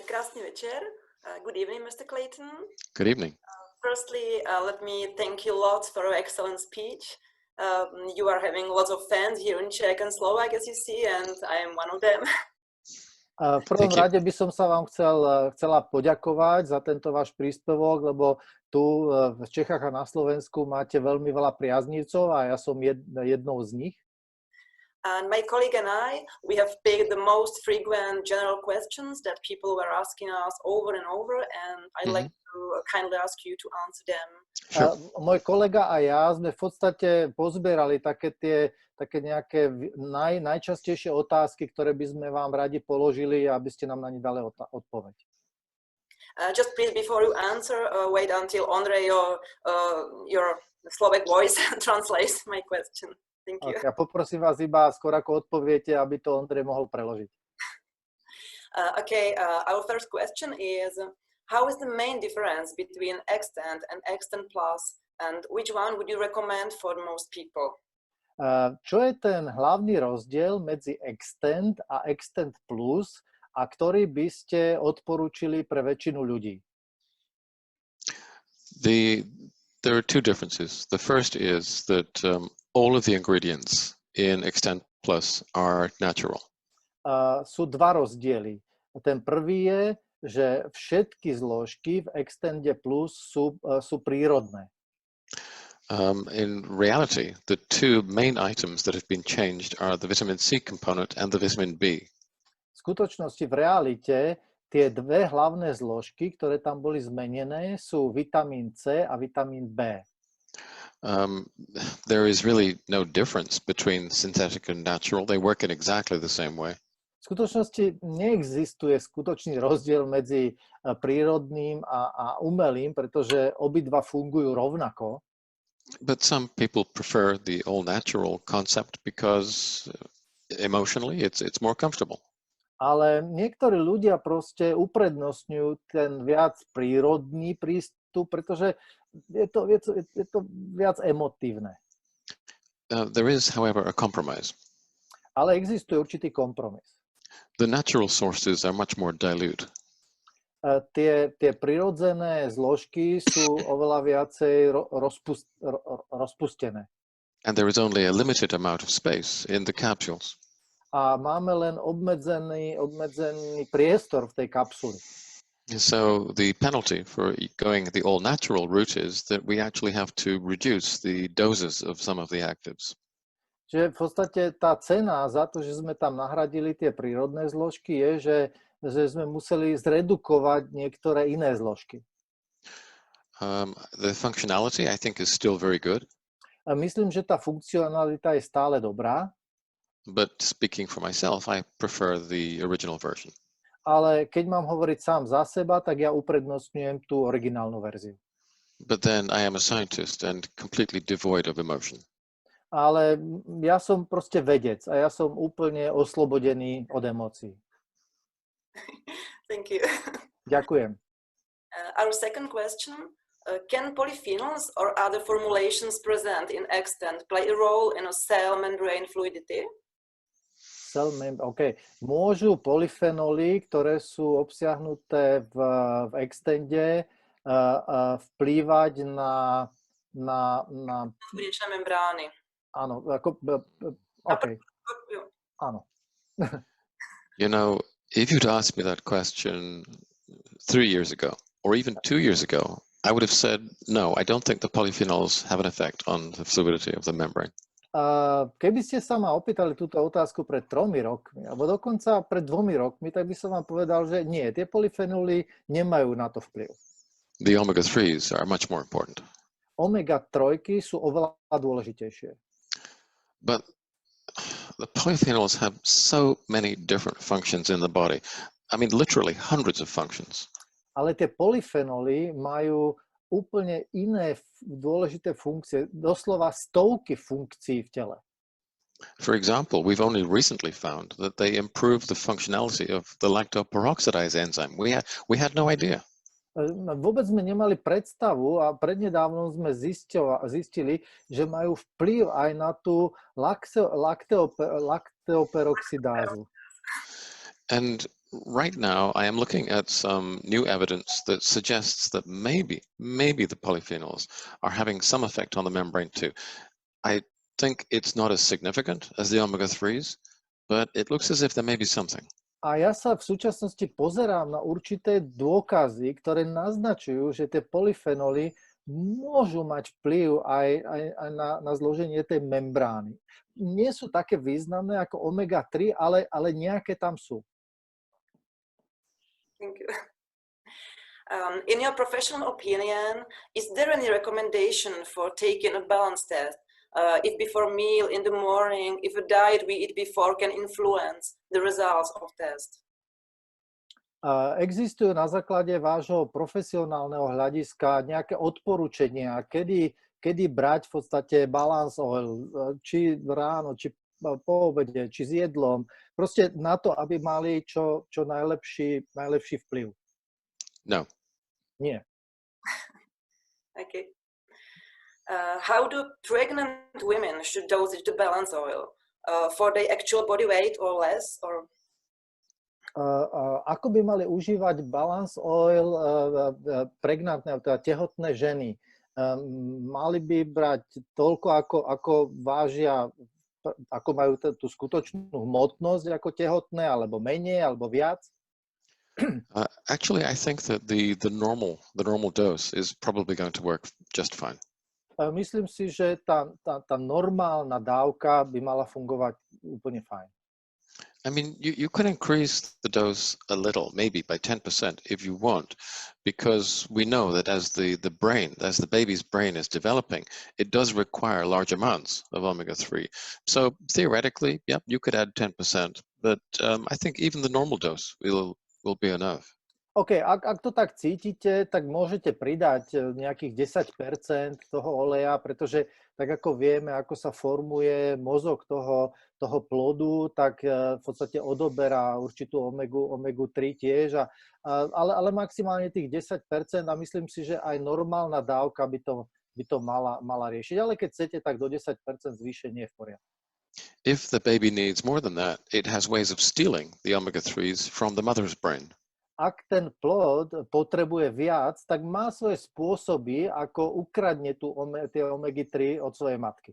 Krásny večer. Good evening, Mr. Clayton. Good evening. Firstly, let me thank you lots for your excellent speech. You are having lots of fans here in Czech and Slovak, as you see, and I am one of them. V prvom rade by som sa vám chcela poďakovať za tento váš príspevok, lebo tu v Čechách a na Slovensku máte veľmi veľa priaznivcov a ja som jednou z nich. And my colleague and I, we have picked the most frequent general questions that people were asking us over and over, and I'd like to kindly ask you to answer them. Sure. Môj kolega a ja sme v podstate pozbierali také nejaké najčastejšie otázky, ktoré by sme vám radi položili, aby ste nám na ne dali odpoveď. Just please, before you answer, wait until Ondrej, your Slovak voice translates my question. Thank you. Okay, ja poprosím vás iba skôr ako odpoviete, aby to Ondrej mohol preložiť. Our first question is, how is the main difference between Extend and Extend Plus, and which one would you recommend for most people? Čo je ten hlavný rozdiel medzi Extend a Extend Plus a ktorý by ste odporúčili pre väčšinu ľudí? There are two differences. The first is that all of the ingredients in Extend Plus are natural. Sú dva rozdiely. Ten prvý je, že všetky zložky v Extende Plus sú prírodné. In reality, the two main items that have been changed are the vitamin C component and the vitamin B. V skutočnosti, v realite, tie dve hlavné zložky, ktoré tam boli zmenené, sú vitamín C a vitamín B. There is really no difference between synthetic and natural. They work in exactly the same way. V skutočnosti neexistuje skutočný rozdiel medzi prírodným a umelým, pretože obidva fungujú rovnako. But some people prefer the all-natural concept because emotionally it's more comfortable. Ale niektorí ľudia proste uprednostňujú ten viac prírodný prístup, pretože je to viac emotívne. There is, however, a compromise. Ale existuje určitý kompromis. The natural sources are much more dilute. Tie prirodzené zložky sú oveľa viacej rozpustené. And there is only a limited amount of space in the capsules. A máme len obmedzený priestor v tej kapsuli. So the penalty for going the all-natural route is that we actually have to reduce the doses of some of the actives. Čiže v podstate tá cena za to, že sme tam nahradili tie prírodné zložky, je, že sme museli zredukovať niektoré iné zložky. The functionality, I think, is still very good. A myslím, že tá funkcionalita je stále dobrá. But speaking for myself, I prefer the original version. Ale keď mám hovoriť sám za seba, tak ja uprednostňujem tú originálnu verziu. But then I am a scientist and completely devoid of emotion. Ale ja som proste vedec a ja som úplne oslobodený od emócií. Thank you. Ďakujem. Our second question, can polyphenols or other formulations present in Extend play a role in a cell membrane fluidity? OK. Môžu polyfenoly, ktoré sú obsiahnuté v Extende, vplývať na Vnútorné membrány. Áno, ako, OK. Áno. You know, if you'd asked me that question 3 years ago, or even 2 years ago, I would have said, no, I don't think the polyphenols have an effect on the fluidity of the membrane. Keby ste sa ma opýtali túto otázku pred 3 rokmi, alebo dokonca pred 2 rokmi, tak by som vám povedal, že nie, tie polyfenoly nemajú na to vplyv. The omega-3s are much more important. Omega-3 sú oveľa dôležitejšie. But the polyphenols have so many different functions in the body. I mean, literally hundreds of functions. Ale tie polyfenoly majú úplne iné dôležité funkcie, doslova stovky funkcií v tele. For example, we've only recently found that they improve the functionality of the lactoperoxidase enzyme. We had no idea. Vôbec sme nemali predstavu a prednedávnom sme zistili, že majú vplyv aj na tú laktoperoxidázu. And right now, I am looking at some new evidence that suggests that maybe the polyphenols are having some effect on the membrane too. I think it's not as significant as the omega-3s, but it looks as if there may be something. A ja sa v súčasnosti pozerám na určité dôkazy, ktoré naznačujú, že tie polyfenoly môžu mať vplyv aj na zloženie tej membrány. Nie sú také významné ako omega-3, ale nejaké tam sú. Thank you. In your professional opinion, is there any recommendation for taking a balance test? If before meal in the morning, if a diet we eat before can influence the results of test? Existujú na základe vášho profesionálneho hľadiska nejaké odporúčania, kedy brať v podstate balance oil, či ráno, či po obede, či s jedlom, proste na to, aby mali čo najlepší vplyv. No. Nie. Okay. How do pregnant women should dosage the balance oil? For their actual body weight or less? Or ako by mali užívať balance oil pregnantné, teda tehotné ženy? Mali by brať toľko, ako vážia, ako majú tú skutočnú hmotnosť ako tehotné, alebo menej, alebo viac? Actually, I think that the normal dose is probably going to work just fine. Myslím si, že tá normálna dávka by mala fungovať úplne fajn. I mean, you can increase the dose a little, maybe by 10% if you want, because we know that as the baby's brain is developing, it does require large amounts of omega-3. So theoretically, yeah, you could add 10%, but I think even the normal dose will be enough. OK, ak to tak cítite, tak môžete pridať nejakých 10% toho oleja, pretože tak ako vieme, ako sa formuje mozog toho plodu, tak v podstate odoberá určitú omegu-3 tiež, ale maximálne tých 10% a myslím si, že aj normálna dávka by to mala riešiť. Ale keď chcete, tak do 10% zvýšenie je v poriadku. If the baby needs more than that, it has ways of stealing the omega-3s from the mother's brain. Ak ten plod potrebuje viac, tak má svoje spôsoby, ako ukradne tie omegy-3 od svojej matky.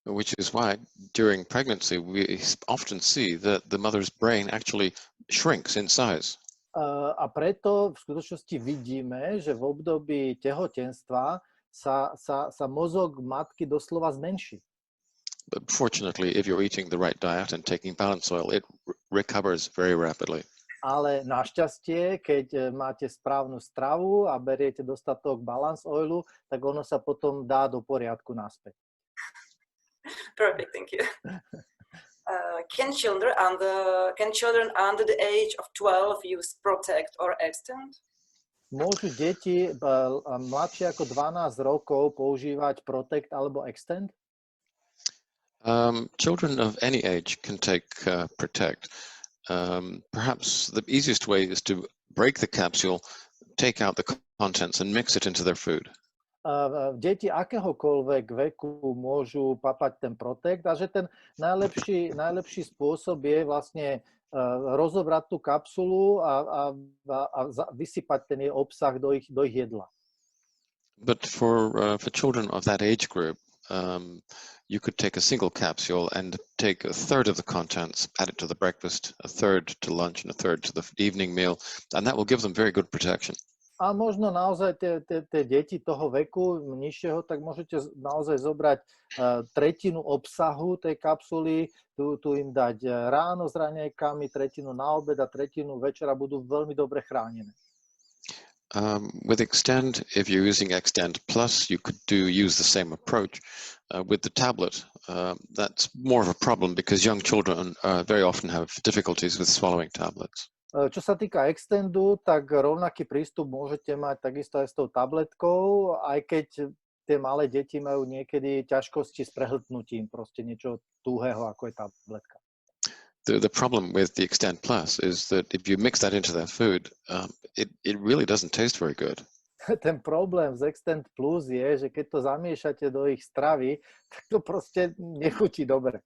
Which is why during pregnancy we often see that the mother's brain actually shrinks in size. A preto v skutočnosti vidíme, že v období tehotenstva sa mozog matky doslova zmenší. But fortunately, if you're eating the right diet and taking balance oil, it recovers very rapidly. Ale našťastie, keď máte správnu stravu a beriete dostatok balance oilu, tak ono sa potom dá do poriadku naspäť. Perfect, thank you. Can children under the age of 12 use protect or extend? Môžu deti mladšie ako 12 rokov používať protect alebo extend? Children of any age can take protect. Perhaps the easiest way is to break the capsule, take out the contents and mix it into their food. Deti akéhokoľvek veku môžu papať ten protect a že ten najlepší spôsob je vlastne rozobrať tú kapsulu a vysypať ten jej obsah do ich jedla. But for children of that age group, you could take a single capsule and take a third of the contents, add it to the breakfast, a third to lunch, and a third to the evening meal, and that will give them very good protection. A možno naozaj tie deti toho veku nižšieho, tak môžete naozaj zobrať tretinu obsahu tej kapsuly, tu im dať ráno s raňajkami, tretinu na obed a tretinu večera, budú veľmi dobre chránené. With Extend, if you're using Extend Plus, you could use the same approach. With the tablet, that's more of a problem because young children very often have difficulties with swallowing tablets. Čo sa týka Extendu, tak rovnaký prístup môžete mať takisto aj s tou tabletkou, aj keď tie malé deti majú niekedy ťažkosti s prehltnutím, proste niečo tuhého, ako je tabletka. The problem with the Extend Plus is that if you mix that into their food, it really doesn't taste very good. Ten problém z Extend Plus je, že keď to zamiešate do ich stravy, tak to proste nechutí dobre.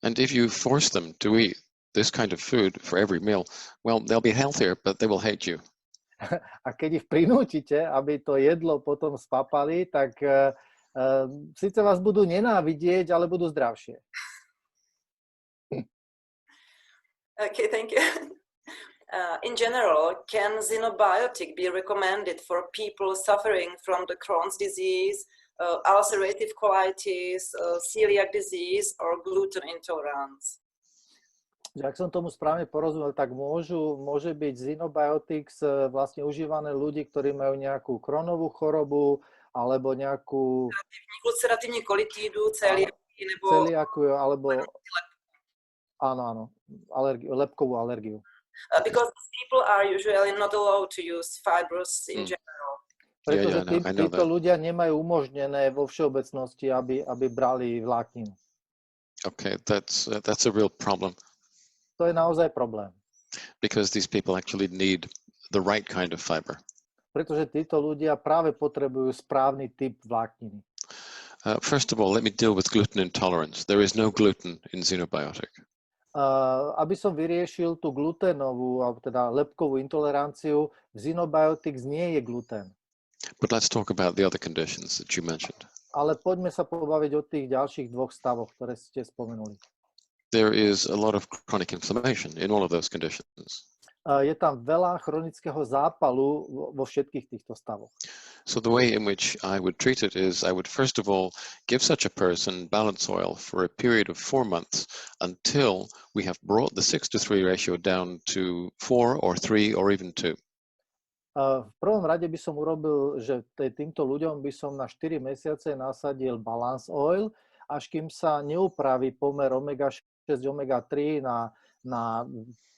And if you force them to eat this kind of food for every meal, well, they'll be healthier, but they will hate you. A keď ich prinútite, aby to jedlo potom spapali, tak síce vás budú nenávidieť, ale budú zdravšie. Okay, thank you. In general, can xenobiotic be recommended for people suffering from the Crohn's disease, ulcerative colitis, celiac disease, or gluten intolerance? Že ak som tomu správne porozumel, tak môže byť Xenobiotics vlastne užívané ľudí, ktorí majú nejakú chronovú chorobu alebo nejakú ulceratívnu kolitídu, celiaky nebo celiaku, alebo áno, lepkovú alergiu. Because people are usually not allowed to use fibers in general. Pretože títo ľudia nemajú umožnené vo všeobecnosti, aby brali vlákninu. Okay, that's a real problem. To je naozaj problém. Because these people actually need the right kind of fiber. Pretože títo ľudia práve potrebujú správny typ vlákniny. First of all, let me deal with gluten intolerance. There is no gluten in xenobiotic. Aby som vyriešil tú gluténovú, alebo teda lepkovú intoleranciu, v Xenobiotics nie je gluten. But let's talk about the other conditions that you mentioned. Ale poďme sa pobaviť o tých ďalších dvoch stavoch, ktoré ste spomenuli. There is a lot of chronic inflammation in all of those conditions. Je tam veľa chronického zápalu vo všetkých týchto stavoch. So the way in which I would treat it is I would first of all give such a person balance oil for a period of 4 months until we have brought the 6:3 ratio down to 4 or 3 or even 2. V prvom rade by som urobil, že týmto ľuďom by som na 4 mesiace nasadil balance oil, až kým sa neupraví pomer omega-6, omega-3 na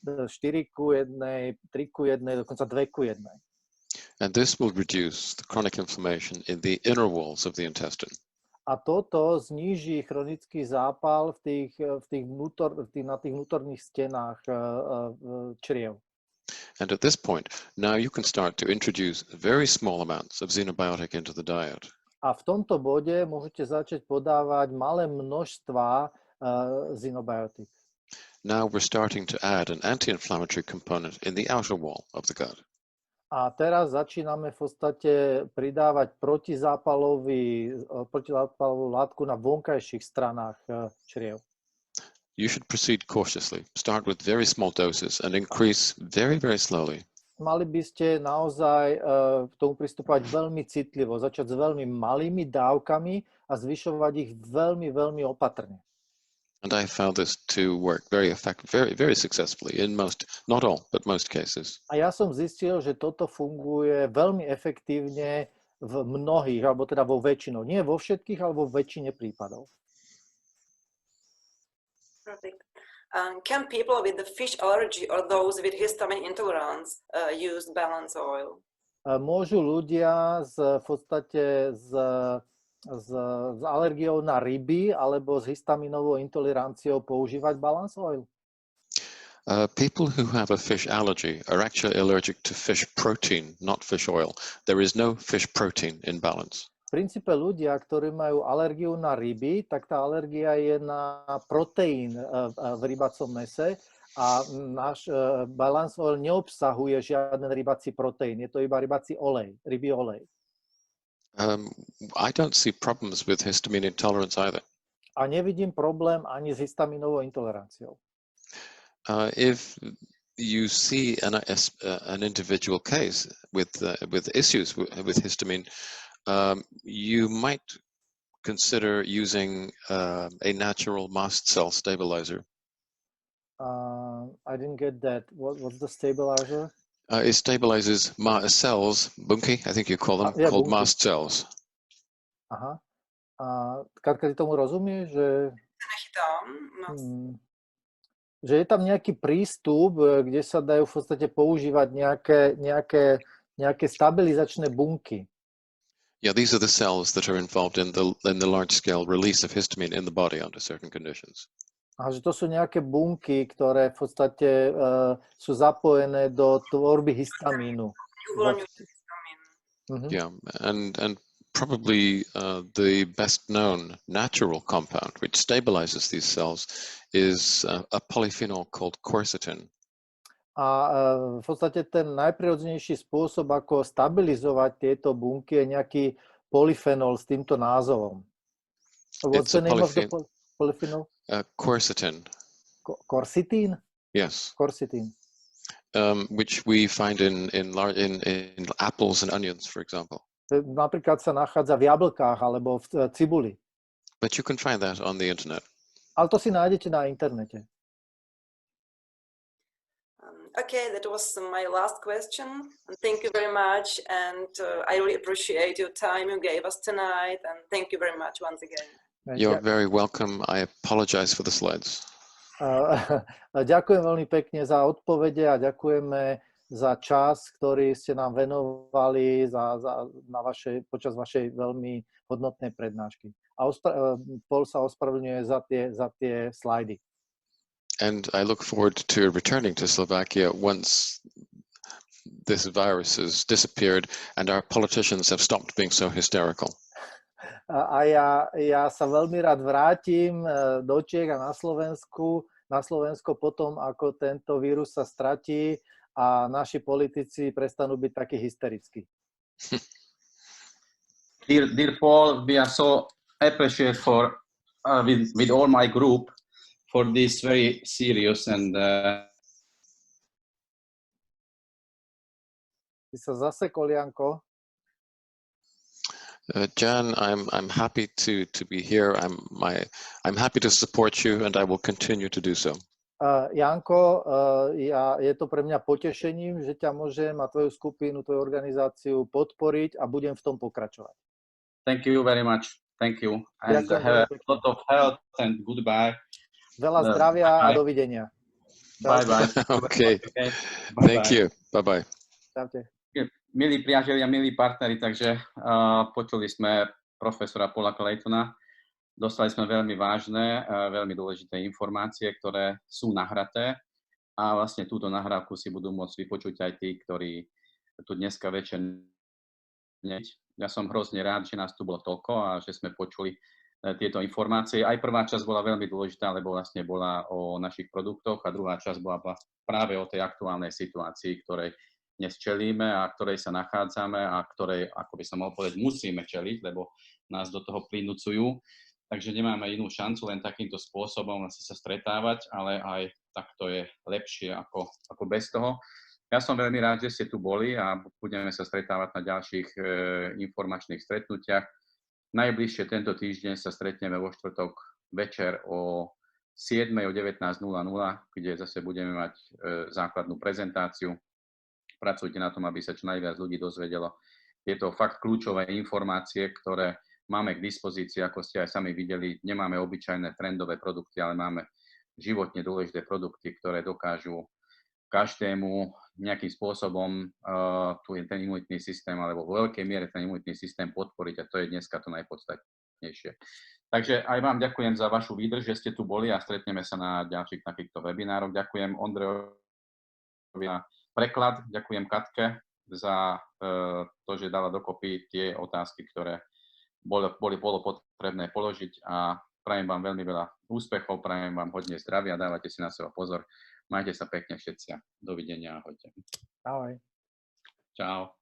4:1, 3:1, dokonca 2:1. And this will reduce the chronic inflammation in the inner walls of the intestine. A toto zníži chronický zápal na tých vnútorných stenách čriev. And at this point, now you can start to introduce very small amounts of xenobiotic into the diet. A v tomto bode môžete začať podávať malé množstva xenobiotik. Now we're starting to add an anti-inflammatory component in the outer wall of the gut. A teraz začíname v podstate pridávať protizápalovú látku na vonkajších stranách čriev. You should proceed cautiously. Start with very small doses and increase very, very slowly. Mali by ste naozaj k tomu pristupovať veľmi citlivo, začať s veľmi malými dávkami a zvyšovať ich veľmi, veľmi opatrne. And I found this to work very successfully in most, not all, but most cases. A ja som zistil, že toto funguje veľmi efektívne v mnohých, alebo teda vo väčšinou. Nie vo všetkých, ale vo väčšine prípadov. Perfect. Can people with the fish allergy or those with histamine intolerance use balance oil? Môžu ľudia v podstate s alergiou na ryby alebo s histaminovou intoleranciou používať balance oil? People who have a fish allergy are actually allergic to fish protein, not fish oil. There is no fish protein in balance. V princípe ľudia, ktorí majú alergiu na ryby, tak tá alergia je na proteín v rybacom mese a náš balance oil neobsahuje žiaden rybací proteín. Je to iba rybací olej, rybí olej. I don't see problems with histamine intolerance either. A nevidím problém ani s histaminovou intoleranciou. If you see an individual case with issues with histamine, you might consider using a natural mast cell stabilizer. I didn't get that. What's the stabilizer? It stabilizes cells, bunky, I think you call them, called bunky. Mast cells. Aha. Katka, ty tomu rozumieš, že je tam nejaký prístup, kde sa dajú v podstate používať nejaké stabilizačné bunky. Yeah, these are the cells that are involved in the large-scale release of histamine in the body under certain conditions. A že to sú nejaké bunky, ktoré v podstate sú zapojené do tvorby histamínu. Yeah, and probably the best known natural compound which stabilizes these cells is a polyphenol called quercetin. A v podstate ten najprirodzenejší spôsob, ako stabilizovať tieto bunky, je nejaký polyphenol s týmto názvom. What's the name of the polyphenol? Quercetin. Quercetin? Yes. Quercetin. Which we find in apples and onions, for example. Napríklad sa nachádza v jablkách alebo v cibuli. But you can find that on the internet. Ale to si nájdete na internete. Okay, that was my last question. Thank you very much, and I really appreciate your time you gave us tonight, and thank you very much once again. You're very welcome. I apologize for the slides. Ďakujem veľmi pekne za odpovede a ďakujeme za čas, ktorý ste nám venovali počas vašej veľmi hodnotnej prednášky. A Paul sa ospravedlňuje za tie slajdy. And I look forward to returning to Slovakia once this virus has disappeared and our politicians have stopped being so hysterical. A ja sa veľmi rád vrátim do Čiech a na Slovensko potom, ako tento vírus sa stratí a naši politici prestanú byť takí hysterickí. Dear Paul, we are so appreciative with all my group for this very serious and Ty sa zasekol, Janko. Jan, I'm happy to be here. I'm happy to support you, and I will continue to do so. Janko, je to pre mňa potešením, že ťa môžem a tvoju skupinu, tvoju organizáciu podporiť a budem v tom pokračovať. Thank you very much. Thank you. And have a lot of health and goodbye. Veľa zdravia a dovidenia. Bye-bye. Okay. Thank you. Bye-bye. Čaute. Milí priatelia, milí partneri, takže počuli sme profesora Paula Claytona. Dostali sme veľmi vážne, veľmi dôležité informácie, ktoré sú nahraté a vlastne túto nahrávku si budú môcť vypočuť aj tí, ktorí tu dneska večer neď. Ja som hrozne rád, že nás tu bolo toľko a že sme počuli tieto informácie. Aj prvá časť bola veľmi dôležitá, lebo vlastne bola o našich produktoch a druhá časť bola práve o tej aktuálnej situácii, ktorej dnes čelíme a ktorej sa nachádzame a ktorej, ako by som mohol povedať, musíme čeliť, lebo nás do toho prinúcujú. Takže nemáme inú šancu len takýmto spôsobom sa stretávať, ale aj takto je lepšie ako bez toho. Ja som veľmi rád, že ste tu boli a budeme sa stretávať na ďalších informačných stretnutiach. Najbližšie tento týždeň sa stretneme vo štvrtok večer o 7. o 19:00, kde zase budeme mať základnú prezentáciu. Pracujte na tom, aby sa čo najviac ľudí dozvedelo tieto fakt kľúčové informácie, ktoré máme k dispozícii, ako ste aj sami videli. Nemáme obyčajné trendové produkty, ale máme životne dôležité produkty, ktoré dokážu každému nejakým spôsobom ten imunitný systém, alebo vo veľkej miere ten imunitný systém podporiť a to je dneska to najpodstatnejšie. Takže aj vám ďakujem za vašu výdrž, že ste tu boli a stretneme sa na ďalších takýchto webinároch. Ďakujem Ondrejovi za preklad, ďakujem Katke za to, že dala dokopy tie otázky, ktoré bolo potrebné položiť a prajem vám veľmi veľa úspechov, prajem vám hodne zdravia, dávajte si na seba pozor, majte sa pekne všetci. Dovidenia, ahojte. Ahoj. Čau.